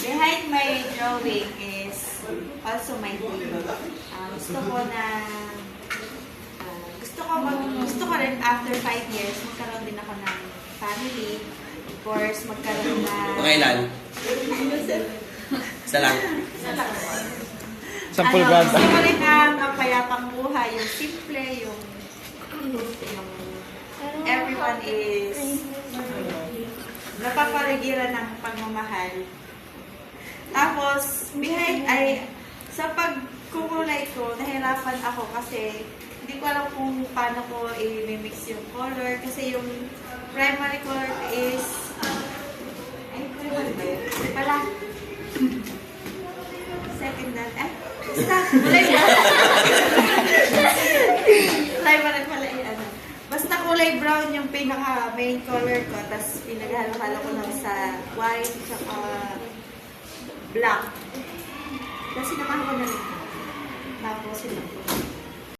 behind my drawing is also my dream. Gusto ko na gusto ko rin after 5 years magkaroon din ako ng family. Of course, magkaroon na Mga ilan? Isa lang. Sa pulgada. gusto ko rin ang mapayapang buhay, yung simple, yung everyone is napapaligiran ng pagmamahal. Tapos, sa pagkukulay ko, nahirapan ako kasi hindi ko alam kung paano ko i-mix yung color. Kasi yung primary color is, primary ba yun? Wala. Secondary, basta, kulay brown. Primary pala yun. Basta kulay brown yung pinaka main color ko. Tapos pinaghalo-halo ko lang sa white, saka black. Tapos sinamahan ko na rin. Tapos ito.